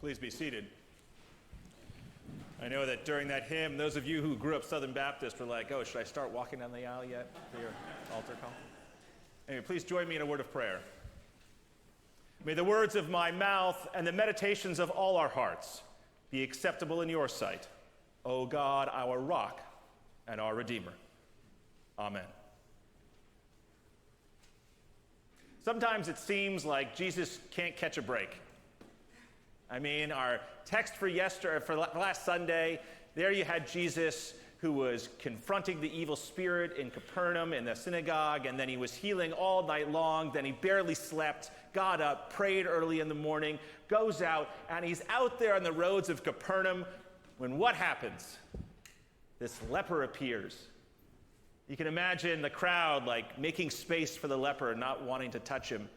Please be seated. I know that during that hymn, those of you who grew up Southern Baptist were like, oh, should I start walking down the aisle yet for your altar call? Anyway, please join me in a word of prayer. May the words of my mouth and the meditations of all our hearts be acceptable in your sight, O God, our rock and our Redeemer. Amen. Sometimes it seems like Jesus can't catch a break. I mean, our text for last Sunday, there you had Jesus who was confronting the evil spirit in Capernaum in the synagogue, and then he was healing all night long. Then he barely slept, got up, prayed early in the morning, goes out, and he's out there on the roads of Capernaum when what happens? This leper appears. You can imagine the crowd like making space for the leper, not wanting to touch him.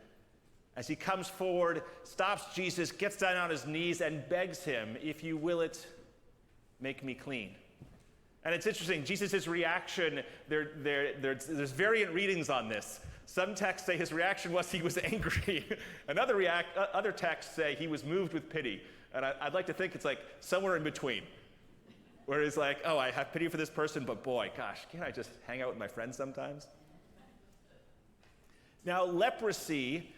As he comes forward, stops Jesus, gets down on his knees, and begs him, if you will it, make me clean. And it's interesting, Jesus' reaction, there's variant readings on this. Some texts say his reaction was he was angry. Other texts say he was moved with pity. And I'd like to think it's like somewhere in between, where he's like, oh, I have pity for this person, but boy, gosh, can't I just hang out with my friends sometimes? Now, leprosy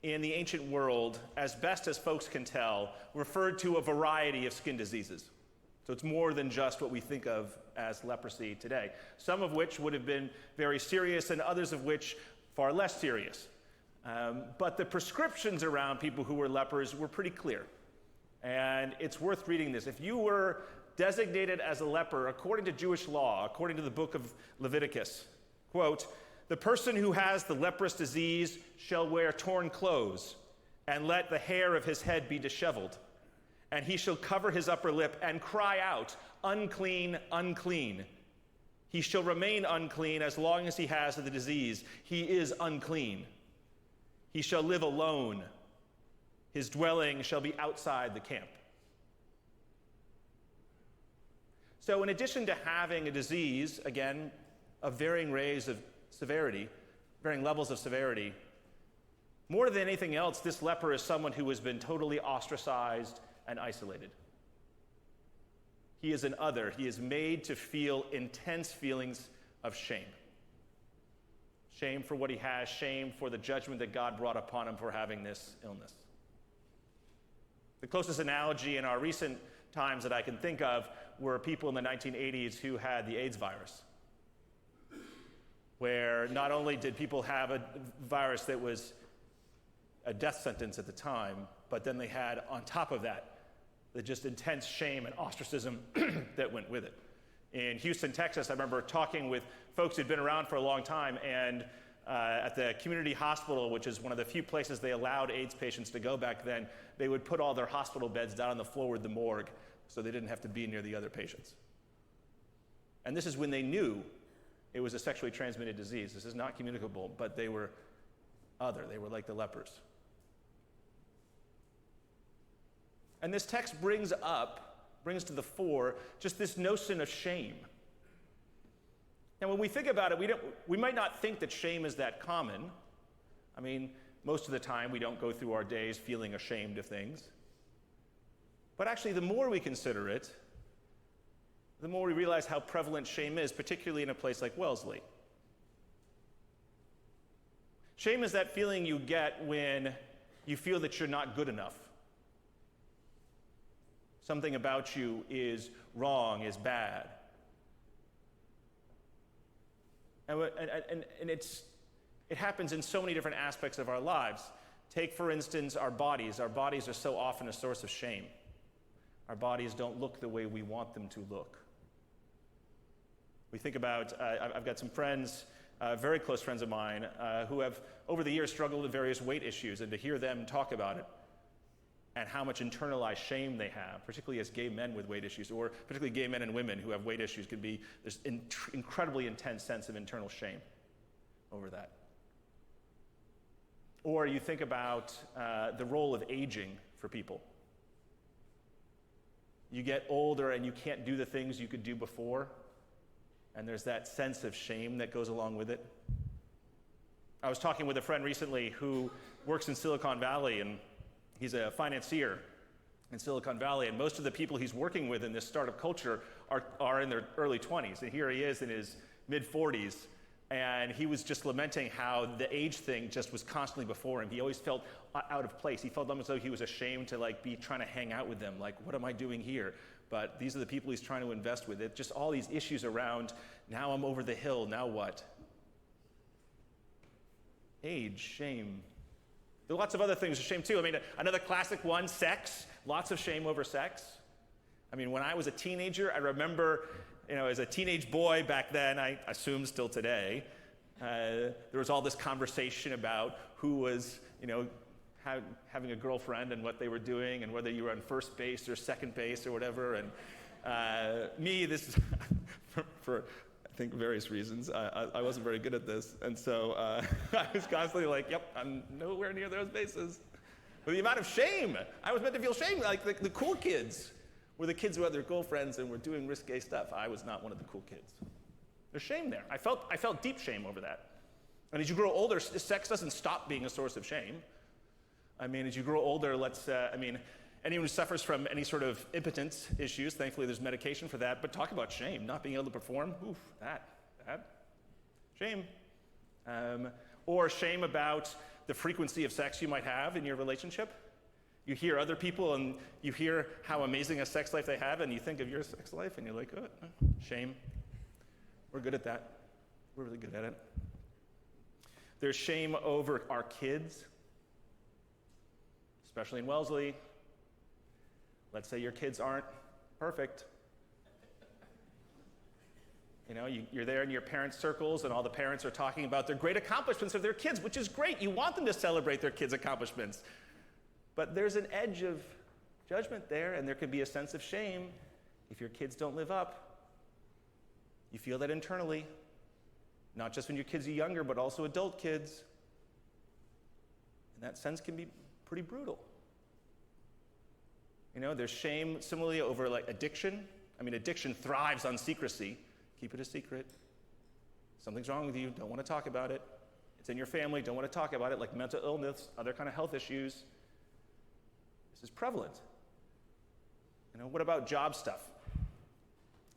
in the ancient world, as best as folks can tell, referred to a variety of skin diseases. So it's more than just what we think of as leprosy today, some of which would have been very serious and others of which far less serious. But the prescriptions around people who were lepers were pretty clear. And it's worth reading this. If you were designated as a leper, according to Jewish law, according to the book of Leviticus, quote, the person who has the leprous disease shall wear torn clothes, and let the hair of his head be disheveled. And he shall cover his upper lip and cry out, unclean, unclean. He shall remain unclean as long as he has the disease. He is unclean. He shall live alone. His dwelling shall be outside the camp. So in addition to having a disease, again, of varying levels of severity, more than anything else, this leper is someone who has been totally ostracized and isolated. He is an other. He is made to feel intense feelings of shame. Shame for what he has, shame for the judgment that God brought upon him for having this illness. The closest analogy in our recent times that I can think of were people in the 1980s who had the AIDS virus, where not only did people have a virus that was a death sentence at the time, but then they had, on top of that, the just intense shame and ostracism that went with it. In Houston, Texas, I remember talking with folks who'd been around for a long time, and at the community hospital, which is one of the few places they allowed AIDS patients to go back then, they would put all their hospital beds down on the floor with the morgue so they didn't have to be near the other patients. And this is when they knew it was a sexually transmitted disease. This is not communicable, but they were other. They were like the lepers. And this text brings to the fore just this notion of shame. Now, when we think about it, we might not think that shame is that common. I mean, most of the time we don't go through our days feeling ashamed of things. But actually, the more we consider it, the more we realize how prevalent shame is, particularly in a place like Wellesley. Shame is that feeling you get when you feel that you're not good enough. Something about you is wrong, is bad. And it happens in so many different aspects of our lives. Take, for instance, our bodies. Our bodies are so often a source of shame. Our bodies don't look the way we want them to look. We think about, I've got some friends, very close friends of mine, who have over the years struggled with various weight issues, and to hear them talk about it and how much internalized shame they have, particularly as gay men with weight issues, or particularly gay men and women who have weight issues, can be this incredibly intense sense of internal shame over that. Or you think about the role of aging for people. You get older and you can't do the things you could do before, and there's that sense of shame that goes along with it. I was talking with a friend recently who works in Silicon Valley, and he's a financier. in Silicon Valley, and most of the people he's working with in this startup culture are in their early 20s, and here he is in his mid-40s, and he was just lamenting how the age thing just was constantly before him. He always felt out of place. He felt almost as though he was ashamed to be trying to hang out with them, like, what am I doing here? But these are the people he's trying to invest with. It's just all these issues around, now I'm over the hill, now what? Age, shame. There are lots of other things of shame too. I mean, another classic one, sex. Lots of shame over sex. I mean, when I was a teenager, I remember, as a teenage boy back then, I assume still today, there was all this conversation about who was, having a girlfriend and what they were doing and whether you were on first base or second base or whatever. And this is for I think various reasons. I wasn't very good at this, and so I was constantly like, "Yep, I'm nowhere near those bases." But the amount of shame, I was meant to feel shame. Like the cool kids were the kids who had their girlfriends and were doing risque stuff. I was not one of the cool kids. There's shame there. I felt deep shame over that. And as you grow older, sex doesn't stop being a source of shame. I mean, as you grow older, anyone who suffers from any sort of impotence issues, thankfully there's medication for that, but talk about shame, not being able to perform, that, shame. Or shame about the frequency of sex you might have in your relationship. You hear other people and you hear how amazing a sex life they have, and you think of your sex life and you're like, oh, shame. We're good at that. We're really good at it. There's shame over our kids, especially in Wellesley. Let's say your kids aren't perfect. You're there in your parents' circles, and all the parents are talking about their great accomplishments of their kids, which is great. You want them to celebrate their kids' accomplishments. But there's an edge of judgment there, and there can be a sense of shame if your kids don't live up. You feel that internally, not just when your kids are younger, but also adult kids. And that sense can be pretty brutal. There's shame similarly over addiction. I mean, addiction thrives on secrecy. Keep it a secret. Something's wrong with you, don't want to talk about it. It's in your family, don't want to talk about it, like mental illness, other kind of health issues. This is prevalent. What about job stuff?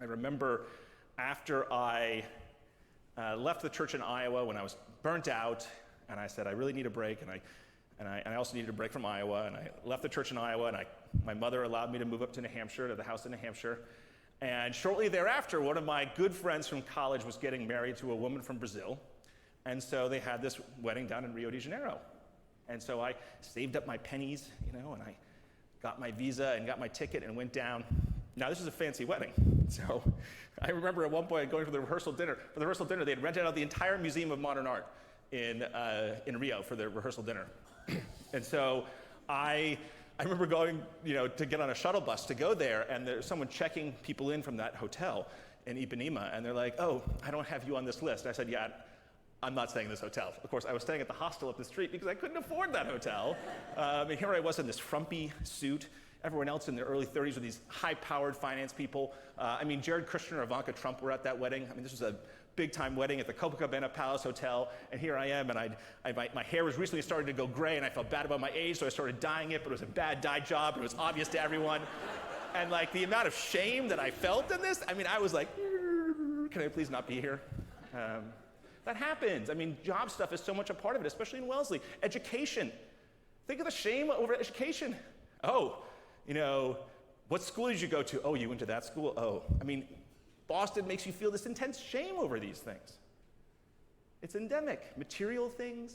I remember after I left the church in Iowa when I was burnt out, and I said, I really need a break, and I also needed a break from Iowa, and I left the church in Iowa, and my mother allowed me to move up to New Hampshire, to the house in New Hampshire. And shortly thereafter, one of my good friends from college was getting married to a woman from Brazil. And so they had this wedding down in Rio de Janeiro. And so I saved up my pennies, and I got my visa and got my ticket and went down. Now, this is a fancy wedding. So I remember at one point going for the rehearsal dinner. For the rehearsal dinner, they had rented out the entire Museum of Modern Art in Rio for the rehearsal dinner. And so I remember going, to get on a shuttle bus to go there, and there's someone checking people in from that hotel in Ipanema, and they're like, oh, I don't have you on this list. And I said, yeah, I'm not staying in this hotel. Of course, I was staying at the hostel up the street because I couldn't afford that hotel. And here I was in this frumpy suit. Everyone else in their early 30s were these high-powered finance people. Jared Kushner and Ivanka Trump were at that wedding. This was a big-time wedding at the Copacabana Palace Hotel, and here I am, and my hair was recently starting to go gray, and I felt bad about my age, so I started dyeing it, but it was a bad dye job, and it was obvious to everyone. And the amount of shame that I felt in this, I was like, can I please not be here? That happens. Job stuff is so much a part of it, especially in Wellesley. Education. Think of the shame over education. Oh, what school did you go to? Oh, you went to that school? Oh, Boston makes you feel this intense shame over these things. It's endemic. Material things.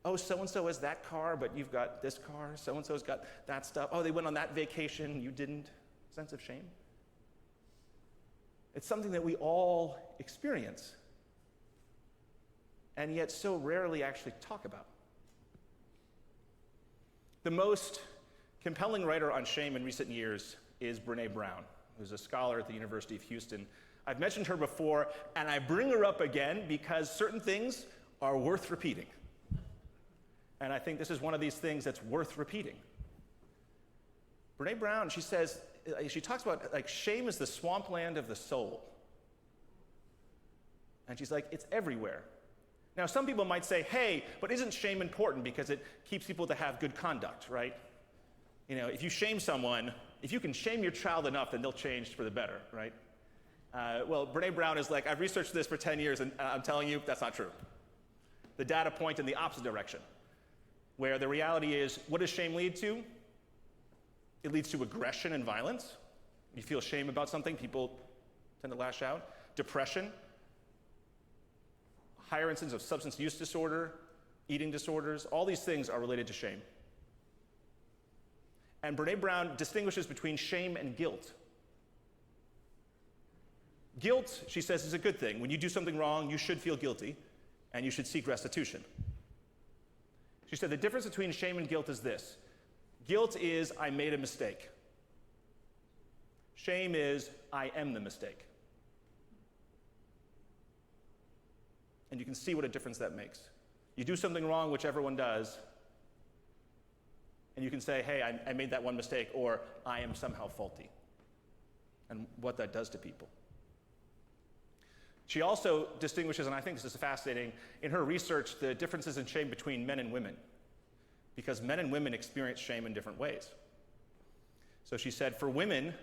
Oh, so-and-so has that car, but you've got this car. So-and-so's got that stuff. Oh, they went on that vacation, you didn't. Sense of shame. It's something that we all experience, and yet so rarely actually talk about. The most compelling writer on shame in recent years is Brené Brown, who's a scholar at the University of Houston. I've mentioned her before, and I bring her up again because certain things are worth repeating. And I think this is one of these things that's worth repeating. Brené Brown, she talks about shame is the swampland of the soul. And she's like, it's everywhere. Now, some people might say, hey, but isn't shame important because it keeps people to have good conduct, right? if you shame someone, if you can shame your child enough, then they'll change for the better, right? Well, Brene Brown is like, I've researched this for 10 years, and I'm telling you, that's not true. The data point in the opposite direction, where the reality is, what does shame lead to? It leads to aggression and violence. You feel shame about something, people tend to lash out. Depression, higher incidence of substance use disorder, eating disorders, all these things are related to shame. And Brene Brown distinguishes between shame and guilt. Guilt, she says, is a good thing. When you do something wrong, you should feel guilty, and you should seek restitution. She said the difference between shame and guilt is this. Guilt is, I made a mistake. Shame is, I am the mistake. And you can see what a difference that makes. You do something wrong, which everyone does, and you can say, hey, I made that one mistake, or I am somehow faulty, and what that does to people. She also distinguishes, and I think this is fascinating, in her research, the differences in shame between men and women, because men and women experience shame in different ways. So she said, for women,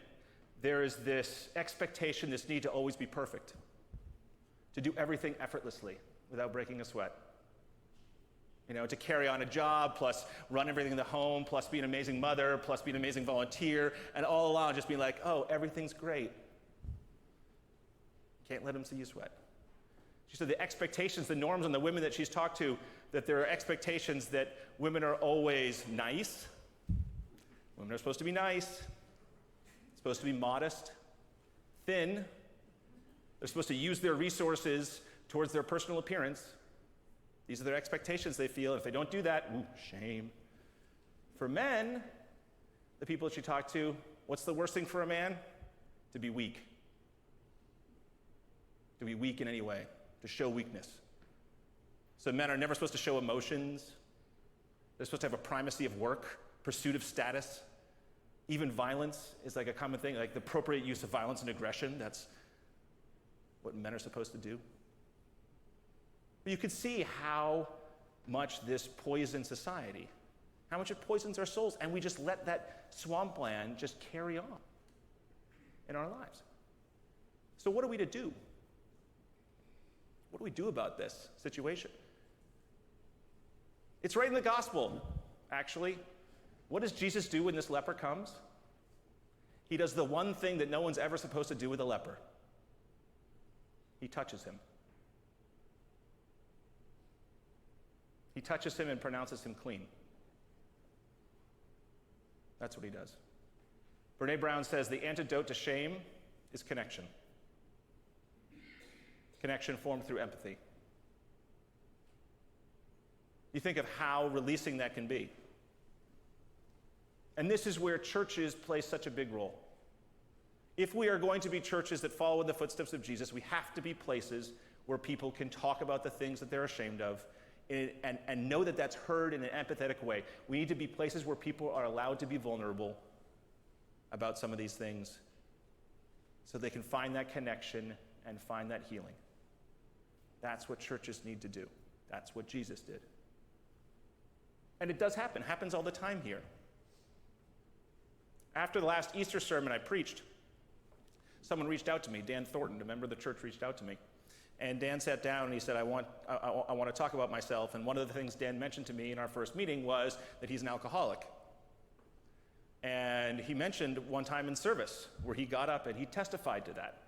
there is this expectation, this need to always be perfect, to do everything effortlessly without breaking a sweat. To carry on a job, plus run everything in the home, plus be an amazing mother, plus be an amazing volunteer, and all along just be like, oh, everything's great. Can't let them see you sweat. She said the expectations, the norms on the women that she's talked to, that there are expectations that women are always nice. Women are supposed to be nice, supposed to be modest, thin. They're supposed to use their resources towards their personal appearance. These are their expectations they feel. If they don't do that, ooh, shame. For men, the people that she talked to, what's the worst thing for a man? To be weak. To be weak in any way, to show weakness. So men are never supposed to show emotions. They're supposed to have a primacy of work, pursuit of status. Even violence is like a common thing, like the appropriate use of violence and aggression. That's what men are supposed to do. But you can see how much this poisons society, how much it poisons our souls, and we just let that swampland just carry on in our lives. So what are we to do? What do we do about this situation? It's right in the gospel, actually. What does Jesus do when this leper comes? He does the one thing that no one's ever supposed to do with a leper. He touches him. He touches him and pronounces him clean. That's what he does. Brene Brown says the antidote to shame is connection. Connection formed through empathy. You think of how releasing that can be. And this is where churches play such a big role. If we are going to be churches that follow in the footsteps of Jesus, we have to be places where people can talk about the things that they're ashamed of and know that that's heard in an empathetic way. We need to be places where people are allowed to be vulnerable about some of these things so they can find that connection and find that healing. That's what churches need to do. That's what Jesus did. And it does happen. It happens all the time here. After the last Easter sermon I preached, someone reached out to me, Dan Thornton, a member of the church, reached out to me. And Dan sat down and he said, I want to talk about myself. And one of the things Dan mentioned to me in our first meeting was that he's an alcoholic. And he mentioned one time in service where he got up and he testified to that.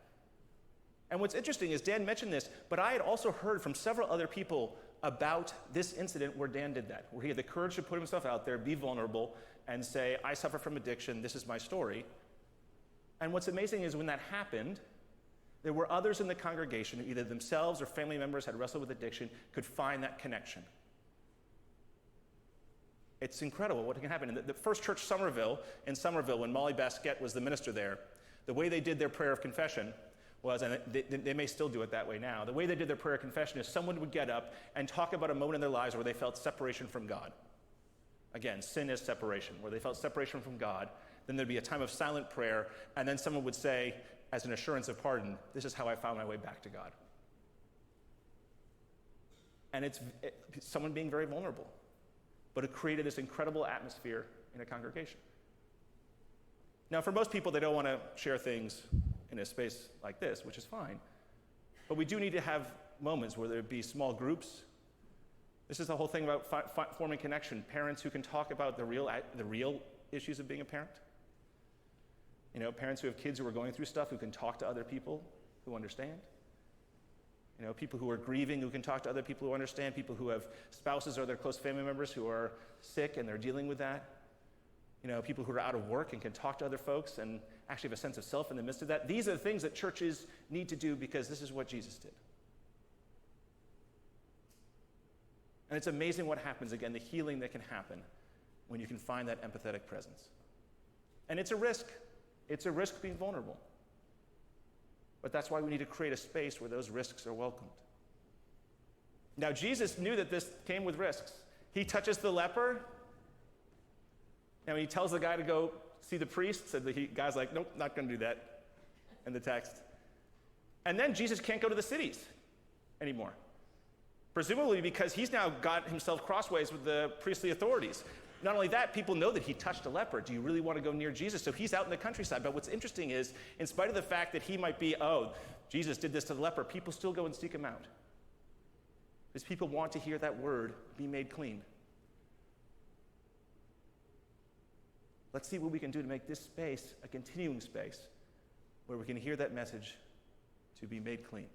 And what's interesting is Dan mentioned this, but I had also heard from several other people about this incident where Dan did that, where he had the courage to put himself out there, be vulnerable, and say, I suffer from addiction, this is my story. And what's amazing is when that happened, there were others in the congregation who either themselves or family members had wrestled with addiction, could find that connection. It's incredible what can happen. In the First Church in Somerville, when Molly Basquette was the minister there, the way they did their prayer of confession was, and they may still do it that way now, the way they did their prayer of confession is someone would get up and talk about a moment in their lives where they felt separation from God. Again, sin is separation, where they felt separation from God. Then there'd be a time of silent prayer, and then someone would say, as an assurance of pardon, this is how I found my way back to God. And it's someone being very vulnerable, but it created this incredible atmosphere in a congregation. Now, for most people, they don't want to share things in a space like this, which is fine. But we do need to have moments where there be small groups. This is the whole thing about forming connection. Parents who can talk about the real issues of being a parent. You know, parents who have kids who are going through stuff who can talk to other people who understand. You know, people who are grieving who can talk to other people who understand. People who have spouses or their close family members who are sick and they're dealing with that. You know, people who are out of work and can talk to other folks and actually have a sense of self in the midst of that. These are the things that churches need to do because this is what Jesus did. And it's amazing what happens, again, the healing that can happen when you can find that empathetic presence. And it's a risk. It's a risk being vulnerable. But that's why we need to create a space where those risks are welcomed. Now, Jesus knew that this came with risks. He touches the leper. Now, he tells the guy to go see the priest. So the guy's like, nope, not going to do that in the text. And then Jesus can't go to the cities anymore. Presumably because he's now got himself crossways with the priestly authorities. Not only that, people know that he touched a leper. Do you really want to go near Jesus? So he's out in the countryside. But what's interesting is, in spite of the fact that he might be, oh, Jesus did this to the leper, people still go and seek him out. Because people want to hear that word, be made clean. Let's see what we can do to make this space a continuing space where we can hear that message to be made clean.